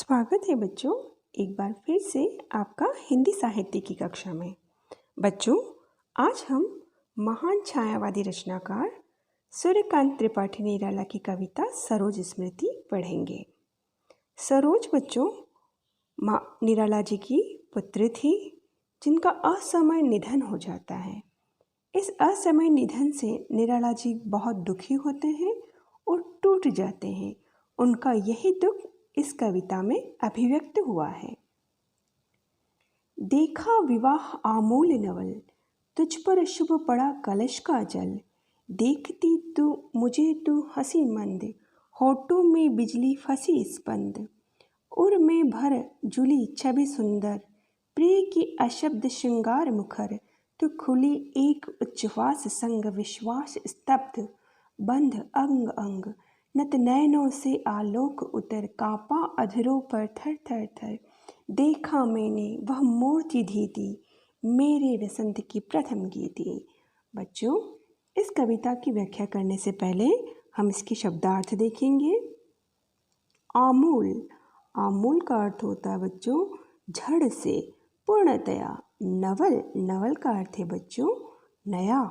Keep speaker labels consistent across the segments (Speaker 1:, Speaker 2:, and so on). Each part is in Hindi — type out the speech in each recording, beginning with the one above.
Speaker 1: स्वागत है बच्चों, एक बार फिर से आपका हिंदी साहित्य की कक्षा में। बच्चों, आज हम महान छायावादी रचनाकार सूर्यकांत त्रिपाठी निराला की कविता सरोज स्मृति पढ़ेंगे। सरोज बच्चों माँ निराला जी की पुत्री थी, जिनका असमय निधन हो जाता है। इस असमय निधन से निराला जी बहुत दुखी होते हैं और टूट जाते हैं। उनका यही दुख इस कविता में अभिव्यक्त हुआ है। देखा विवाह आमूल नवल, तुझ पर शुभ पड़ा कलश का जल। देखती तू मुझे तू हंसी मंद, होठों में बिजली फंसी स्पंद। उर में भर जुली छवि सुंदर, प्रिय की अशब्द श्रृंगार मुखर। तू खुली एक उच्छ्वास संग विश्वास स्तब्ध, बंध अंग अंग। नत नयनों से आलोक उतर, कांपा अधरों पर थर थर थर। देखा मैंने वह मूर्ति धीती, मेरे वसंत की प्रथम गीति। बच्चों, इस कविता की व्याख्या करने से पहले हम इसके शब्दार्थ देखेंगे। आमूल, आमूल का अर्थ होता है बच्चों झड़ से, पूर्णतया। नवल, नवल का अर्थ है बच्चों नया।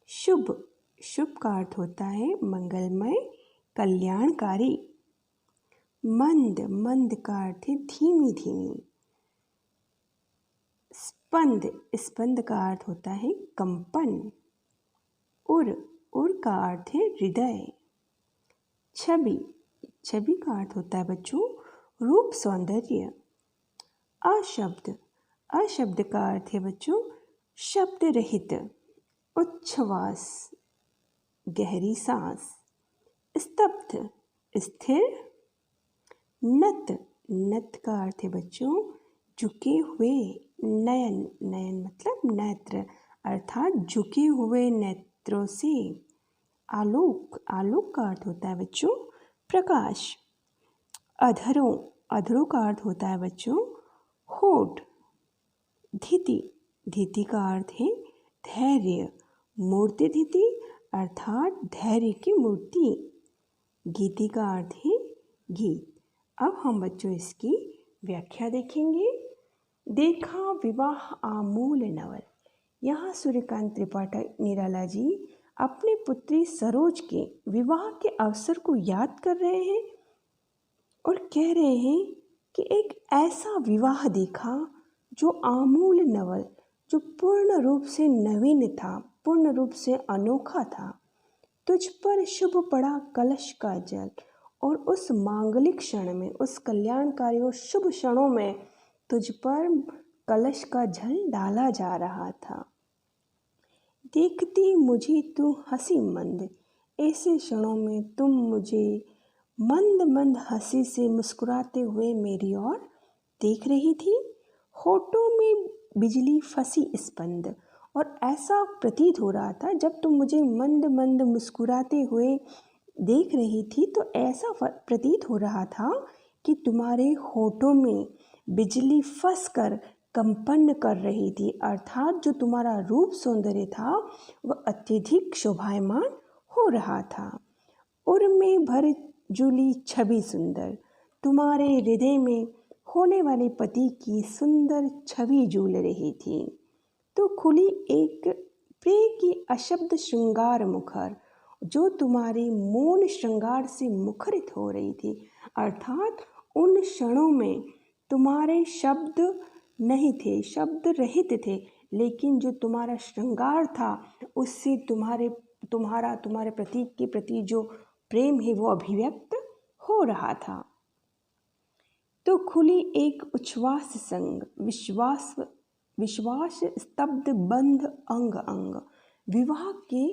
Speaker 1: शुभ, शुभ का अर्थ होता है मंगलमय, कल्याणकारी। मंद, मंद का अर्थ है धीमी धीमी। स्पंद, स्पंद का अर्थ होता है कंपन। उर, उर का अर्थ है हृदय। छवि, छवि का अर्थ होता है बच्चों रूप, सौंदर्य। अशब्द, अशब्द का अर्थ है बच्चों शब्द रहित, उच्छ्वास, गहरी सांस। स्तब्ध, स्थिर। नत, नत का अर्थ है बच्चों झुके हुए। नयन, नयन मतलब नेत्र, अर्थात झुके हुए नेत्रों से। आलोक, आलोक का अर्थ होता है बच्चों प्रकाश। अधरों, अधरों का अर्थ होता है बच्चों होठ। धीति, धीति का अर्थ है धैर्य। मूर्ति धीति अर्थात धैर्य की मूर्ति। गीति का अर्थ है गीत। अब हम बच्चों इसकी व्याख्या देखेंगे। देखा विवाह आमूल नवल, यहाँ सूर्यकांत त्रिपाठी निराला जी अपनी पुत्री सरोज के विवाह के अवसर को याद कर रहे हैं और कह रहे हैं कि एक ऐसा विवाह देखा जो आमूल नवल, जो पूर्ण रूप से नवीन था, पूर्ण रूप से अनोखा था। तुझ पर शुभ पड़ा कलश का जल, और उस मांगलिक क्षण में, उस कल्याणकारी और शुभ क्षणों में तुझ पर कलश का जल डाला जा रहा था। देखती मुझे तू हंसी मंद, ऐसे क्षणों में तुम मुझे मंद मंद हंसी से मुस्कुराते हुए मेरी ओर देख रही थी। होठों में बिजली फंसी स्पंद, और ऐसा प्रतीत हो रहा था जब तुम मुझे मंद मंद मुस्कुराते हुए देख रही थी तो ऐसा प्रतीत हो रहा था कि तुम्हारे होठों में बिजली फंस कर कंपन कर रही थी, अर्थात जो तुम्हारा रूप सौंदर्य था वह अत्यधिक शोभायमान हो रहा था। उर में भर जुली छवि सुंदर, तुम्हारे हृदय में होने वाले पति की सुंदर छवि झूल रही थी। तो खुली एक प्रिय की अशब्द श्रृंगार मुखर, जो तुम्हारे मौन श्रृंगार से मुखरित हो रही थी, अर्थात उन क्षणों में तुम्हारे शब्द नहीं थे, शब्द रहित थे, लेकिन जो तुम्हारा श्रृंगार था उससे तुम्हारे प्रतीक के प्रति जो प्रेम है वो अभिव्यक्त हो रहा था। तो खुली एक उच्छ्वास संग विश्वास, विश्वास स्तब्ध बंध अंग अंग। विवाह के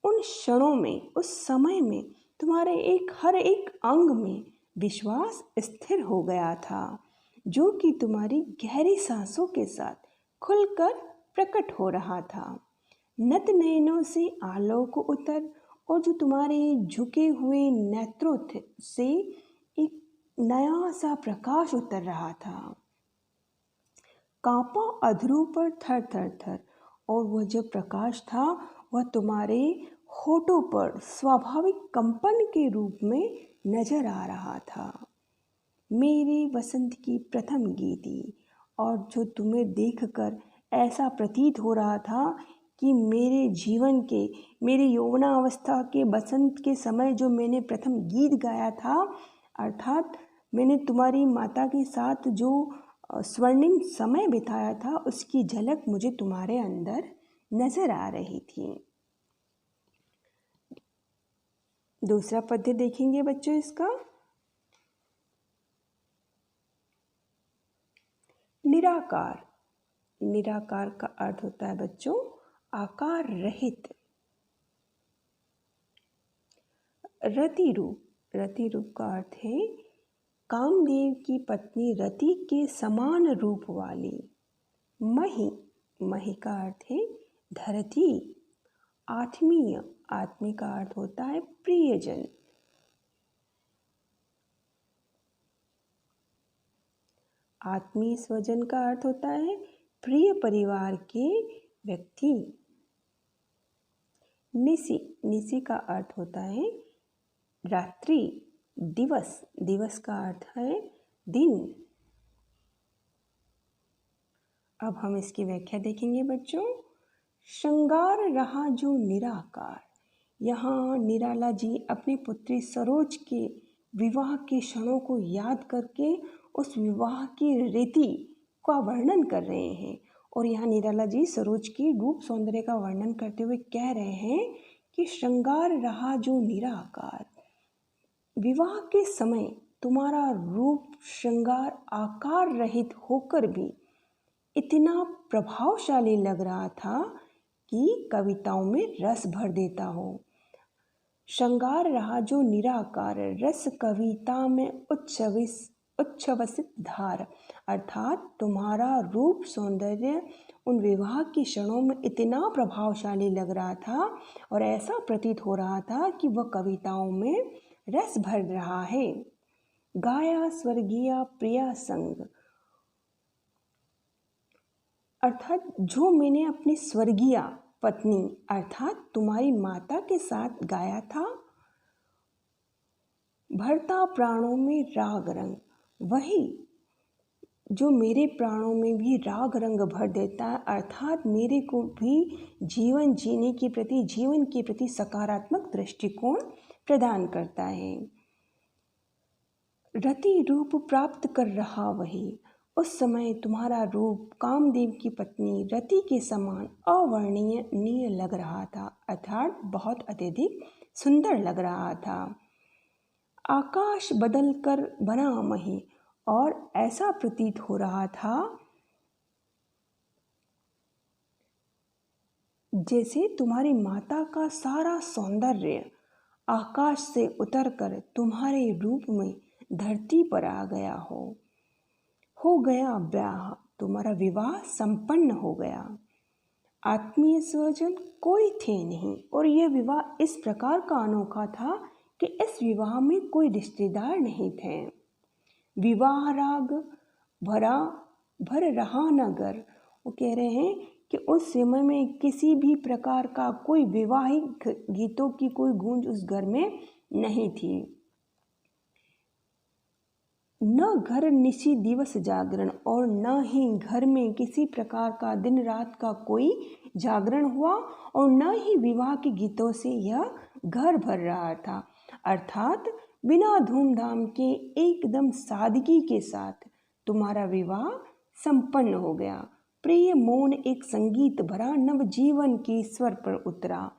Speaker 1: उन क्षणों में, उस समय में तुम्हारे हर एक अंग में विश्वास स्थिर हो गया था, जो कि तुम्हारी गहरी सांसों के साथ खुलकर प्रकट हो रहा था। नत नयनों से आलोक उतर, और जो तुम्हारे झुके हुए नेत्रों से एक नया सा प्रकाश उतर रहा था। कांपा अधरों पर थर थर थर, और वह जो प्रकाश था वह तुम्हारे होठों पर स्वाभाविक कंपन के रूप में नजर आ रहा था। मेरे वसंत की प्रथम गीति, और जो तुम्हें देखकर ऐसा प्रतीत हो रहा था कि मेरे जीवन के, मेरी यौवनावस्था के बसंत के समय जो मैंने प्रथम गीत गाया था, अर्थात मैंने तुम्हारी माता के साथ जो स्वर्णिम समय बिताया था, उसकी झलक मुझे तुम्हारे अंदर नजर आ रही थी। दूसरा पद्य देखेंगे बच्चों इसका। निराकार। निराकार का अर्थ होता है बच्चों आकार रहित। रति रूप। रति रूप का अर्थ है कामदेव की पत्नी रति के समान रूप वाली। मही। मही का अर्थ है धरती। आत्मीय। आत्मी का अर्थ होता है प्रियजन। आत्मीय स्वजन का अर्थ होता है प्रिय परिवार के व्यक्ति। निशि। निशि का अर्थ होता है रात्रि। दिवस। दिवस का अर्थ है दिन। अब हम इसकी व्याख्या देखेंगे बच्चों। श्रृंगार रहा जो निराकार। यहाँ निराला जी अपनी पुत्री सरोज के विवाह के क्षणों को याद करके उस विवाह की रीति का वर्णन कर रहे हैं। और यहाँ निराला जी सरोज की रूप सौंदर्य का वर्णन करते हुए कह रहे हैं कि श्रृंगार रहा जो निराकार। विवाह के समय तुम्हारा रूप श्रृंगार आकार रहित होकर भी इतना प्रभावशाली लग रहा था कि कविताओं में रस भर देता हो। श्रृंगार रहा जो निराकार, रस कविता में उच्छ्वसित धार, अर्थात तुम्हारा रूप सौंदर्य उन विवाह के क्षणों में इतना प्रभावशाली लग रहा था और ऐसा प्रतीत हो रहा था कि वह कविताओं में रस भर रहा है। गाया स्वर्गीय प्रिया संग, अर्थात जो मैंने अपनी स्वर्गीय पत्नी अर्थात तुम्हारी माता के साथ गाया था। भरता प्राणों में राग रंग, वही जो मेरे प्राणों में भी राग रंग भर देता है, अर्थात मेरे को भी जीवन जीने के प्रति, जीवन के प्रति सकारात्मक दृष्टिकोण प्रदान करता है। रति रूप प्राप्त कर रहा वही, उस समय तुम्हारा रूप कामदेव की पत्नी रति के समान अवर्णनीय लग रहा था, अर्थात बहुत अत्यधिक सुंदर लग रहा था। आकाश बदल कर बना मही, और ऐसा प्रतीत हो रहा था जैसे तुम्हारी माता का सारा सौंदर्य आकाश से उतरकर तुम्हारे रूप में धरती पर आ गया हो गया ब्याह, तुम्हारा विवाह संपन्न हो गया। आत्मीय स्वजन कोई थे नहीं, और यह विवाह इस प्रकार का अनोखा था कि इस विवाह में कोई रिश्तेदार नहीं थे। विवाह राग भर रहा नगर, वो कह रहे हैं कि उस समय में किसी भी प्रकार का कोई विवाहिक गीतों की कोई गूंज उस घर में नहीं थी। न घर निशी दिवस जागरण, और न ही घर में किसी प्रकार का दिन रात का कोई जागरण हुआ, और न ही विवाह के गीतों से यह घर भर रहा था, अर्थात बिना धूमधाम के एकदम सादगी के साथ तुम्हारा विवाह संपन्न हो गया। प्रिय मौन एक संगीत भरा नव जीवन के स्वर पर उतरा,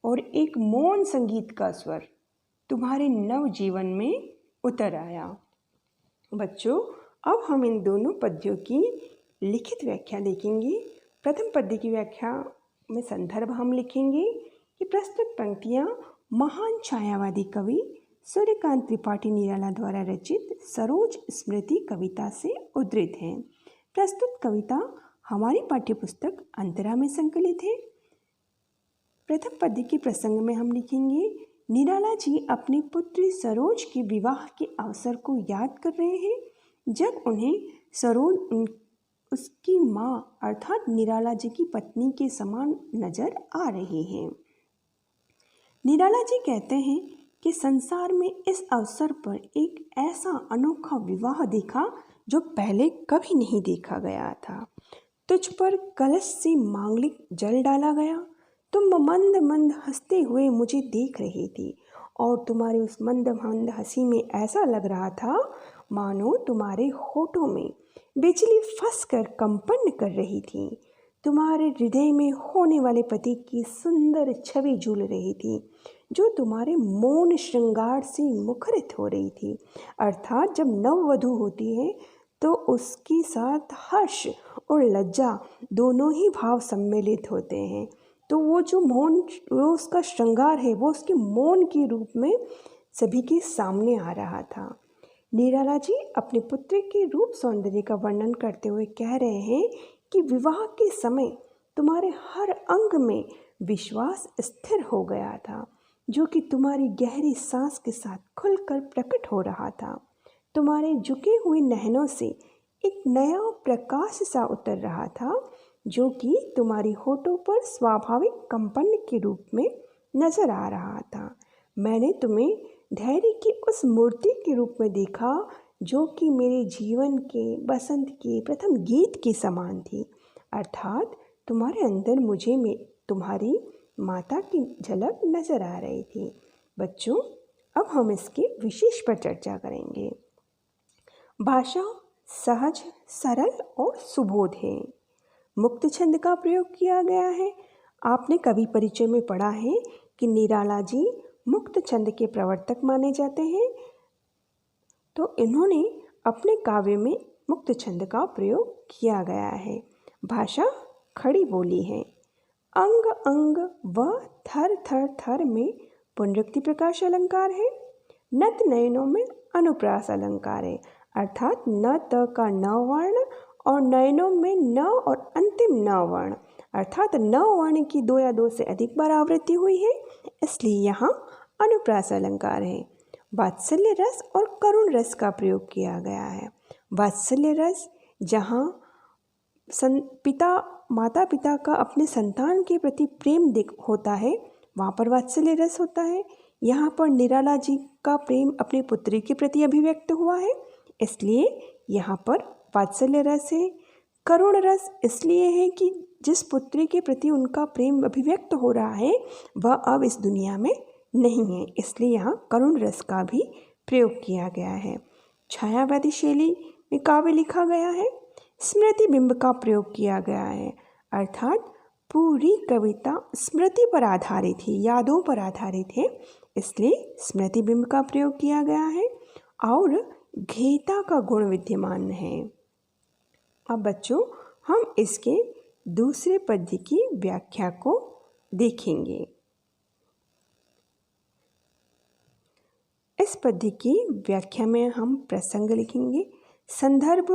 Speaker 1: और एक मौन संगीत का स्वर तुम्हारे नव जीवन में उतर आया। बच्चों, अब हम इन दोनों पद्यों की लिखित व्याख्या देखेंगे। प्रथम पद्य की व्याख्या में संदर्भ हम लिखेंगे कि प्रस्तुत पंक्तियाँ महान छायावादी कवि सूर्यकांत त्रिपाठी निराला द्वारा रचित सरोज स्मृति कविता से उद्धृत हैं। प्रस्तुत कविता हमारी पाठ्यपुस्तक अंतरा में संकलित है। प्रथम पद्य के प्रसंग में हम लिखेंगे, निराला जी अपनी पुत्री सरोज के विवाह के अवसर को याद कर रहे हैं, जब उन्हें सरोज उसकी माँ अर्थात निराला जी की पत्नी के समान नजर आ रही हैं। निराला जी कहते हैं कि संसार में इस अवसर पर एक ऐसा अनोखा विवाह देखा जो पहले कभी नहीं देखा गया था। तुझ पर कलश से मांगलिक जल डाला गया। तुम मंद मंद हंसते हुए मुझे देख रही थी और तुम्हारी उस मंद मंद हंसी में ऐसा लग रहा था मानो तुम्हारे होठों में बिजली फंस कर कंपन कर रही थी। तुम्हारे हृदय में होने वाले पति की सुंदर छवि झूल रही थी जो तुम्हारे मौन श्रृंगार से मुखरित हो रही थी। अर्थात जब नववधू होती है तो उसके साथ हर्ष और लज्जा दोनों ही भाव सम्मिलित होते हैं। तो वो जो मौन, वो उसका श्रृंगार है, वो उसके मौन के रूप में सभी के सामने आ रहा था। निराला जी अपने पुत्र के रूप सौंदर्य का वर्णन करते हुए कह रहे हैं कि विवाह के समय तुम्हारे हर अंग में विश्वास स्थिर हो गया था जो कि तुम्हारी गहरी सांस के साथ खुलकर प्रकट हो रहा था। तुम्हारे झुके हुए नैनों से एक नया प्रकाश सा उतर रहा था जो कि तुम्हारी होठों पर स्वाभाविक कंपन के रूप में नजर आ रहा था। मैंने तुम्हें धैर्य की उस मूर्ति के रूप में देखा जो कि मेरे जीवन के बसंत के प्रथम गीत के समान थी। अर्थात तुम्हारे अंदर मुझे में तुम्हारी माता की झलक नजर आ रही थी। बच्चों, अब हम इसके विशेष पर चर्चा करेंगे। भाषा सहज, सरल और सुबोध है। मुक्त छंद का प्रयोग किया गया है। आपने कवि परिचय में पढ़ा है कि निराला जी मुक्त छंद के प्रवर्तक माने जाते हैं। तो इन्होंने अपने काव्य में मुक्त छंद का प्रयोग किया गया है। भाषा खड़ी बोली है। अंग अंग व थर थर थर में पुनरुक्ति प्रकाश अलंकार है। नत नयनों में अनुप्रास अलंकार है। अर्थात न त का न वर्ण और नयनों में न और अंतिम न वर्ण, अर्थात न वर्ण की 2 या 2 से अधिक बार आवृत्ति हुई है, इसलिए यहाँ अनुप्रास अलंकार है। वात्सल्य रस और करुण रस का प्रयोग किया गया है। वात्सल्य रस जहाँ माता पिता का अपने संतान के प्रति प्रेम होता है, वहाँ पर वात्सल्य रस होता है। यहाँ पर निराला जी का प्रेम अपने पुत्री के प्रति अभिव्यक्त हुआ है, इसलिए यहाँ पर वात्सल्य रस है। करुण रस इसलिए है कि जिस पुत्री के प्रति उनका प्रेम अभिव्यक्त हो रहा है वह अब इस दुनिया में नहीं है, इसलिए यहाँ करुण रस का भी प्रयोग किया गया है। छायावादी शैली में काव्य लिखा गया है। स्मृति बिंब का प्रयोग किया गया है, अर्थात पूरी कविता स्मृति पर आधारित है, यादों पर आधारित है, इसलिए स्मृति बिंब का प्रयोग किया गया है और घेता का गुण विद्यमान है। अब बच्चों, हम इसके दूसरे पद्य की व्याख्या को देखेंगे। इस पद्य की व्याख्या में हम प्रसंग लिखेंगे। संदर्भ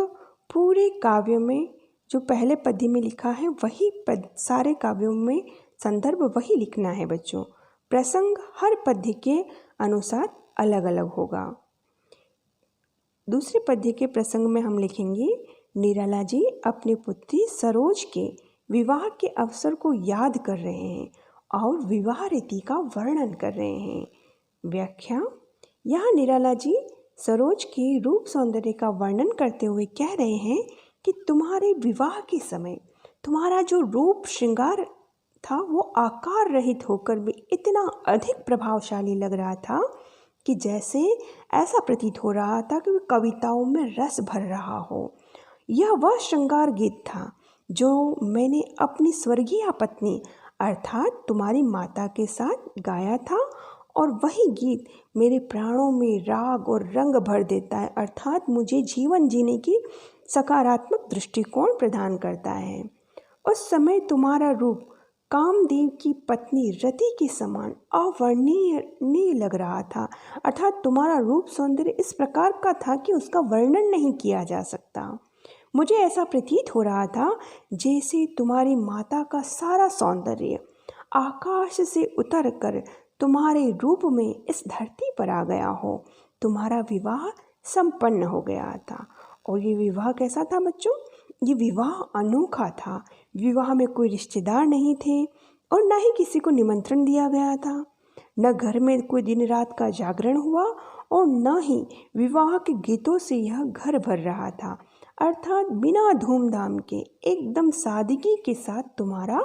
Speaker 1: पूरे काव्य में जो पहले पद्य में लिखा है वही सारे काव्यों में संदर्भ वही लिखना है बच्चों। प्रसंग हर पद्य के अनुसार अलग अलग होगा। दूसरे पद्य के प्रसंग में हम लिखेंगे, निराला जी अपनी पुत्री सरोज के विवाह के अवसर को याद कर रहे हैं और विवाह रीति का वर्णन कर रहे हैं। व्याख्या, यहाँ निराला जी सरोज के रूप सौंदर्य का वर्णन करते हुए कह रहे हैं कि तुम्हारे विवाह के समय तुम्हारा जो रूप श्रृंगार था वो आकार रहित होकर भी इतना अधिक प्रभावशाली लग रहा था कि जैसे ऐसा प्रतीत हो रहा था कि कविताओं में रस भर रहा हो। यह वह श्रृंगार गीत था जो मैंने अपनी स्वर्गीय पत्नी अर्थात तुम्हारी माता के साथ गाया था और वही गीत मेरे प्राणों में राग और रंग भर देता है, अर्थात मुझे जीवन जीने की सकारात्मक दृष्टिकोण प्रदान करता है। उस समय रूप कामदेव की पत्नी रति के समान अवर्णनीय लग रहा था, अर्थात तुम्हारा रूप सौंदर्य इस प्रकार का था कि उसका वर्णन नहीं किया जा सकता। मुझे ऐसा प्रतीत हो रहा था जैसे तुम्हारी माता का सारा सौंदर्य आकाश से उतर कर तुम्हारे रूप में इस धरती पर आ गया हो। तुम्हारा विवाह संपन्न हो गया था। और ये विवाह कैसा था बच्चों? ये विवाह अनोखा था। विवाह में कोई रिश्तेदार नहीं थे और ना ही किसी को निमंत्रण दिया गया था। न घर में कोई दिन रात का जागरण हुआ और न ही विवाह के गीतों से यह घर भर रहा था। अर्थात बिना धूमधाम के एकदम सादगी के साथ तुम्हारा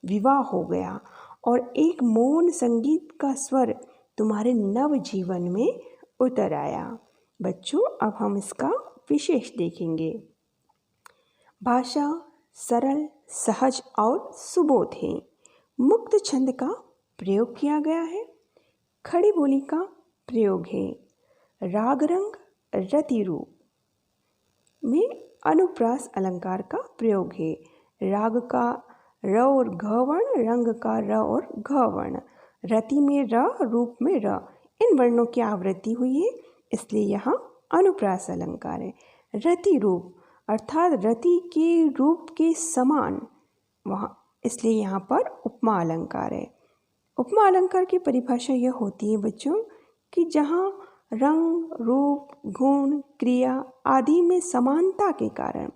Speaker 1: विवाह हो गया और एक मौन संगीत का स्वर तुम्हारे नव जीवन में उतर आया। बच्चों, अब हम इसका विशेष देखेंगे। भाषा सरल, सहज और सुबोध है। मुक्त छंद का प्रयोग किया गया है। खड़ी बोली का प्रयोग है। राग रंग रति रूप में अनुप्रास अलंकार का प्रयोग है। राग का र और घ वर्ण, रंग का र और घ वर्ण, रति में र, रूप में र, इन वर्णों की आवृत्ति हुई है, इसलिए यहाँ अनुप्रास अलंकार है। रति रूप अर्थात रति के रूप के समान, वहाँ इसलिए यहाँ पर उपमा अलंकार है। उपमा अलंकार की परिभाषा यह होती है बच्चों कि जहाँ रंग, रूप, गुण, क्रिया आदि में समानता के कारण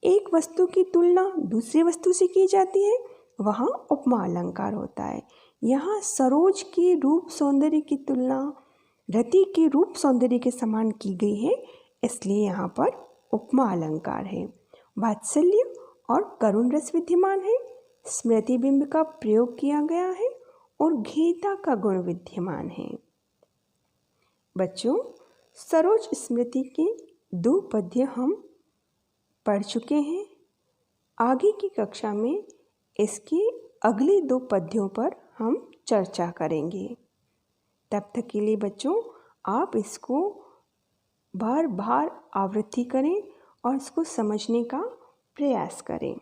Speaker 1: एक वस्तु की तुलना दूसरी वस्तु से की जाती है, वहाँ उपमा अलंकार होता है। यहाँ सरोज के रूप सौंदर्य की तुलना रति के रूप सौंदर्य के समान की गई है, इसलिए यहाँ पर उपमा अलंकार है। वात्सल्य और करुण रस विद्यमान है। स्मृति बिंब का प्रयोग किया गया है और घेता का गुण विद्यमान है। बच्चों, सरोज स्मृति के 2 पद्य हम पढ़ चुके हैं। आगे की कक्षा में इसके अगले 2 पद्यों पर हम चर्चा करेंगे। तब तक के लिए बच्चों, आप इसको बार बार आवृत्ति करें और इसको समझने का प्रयास करें।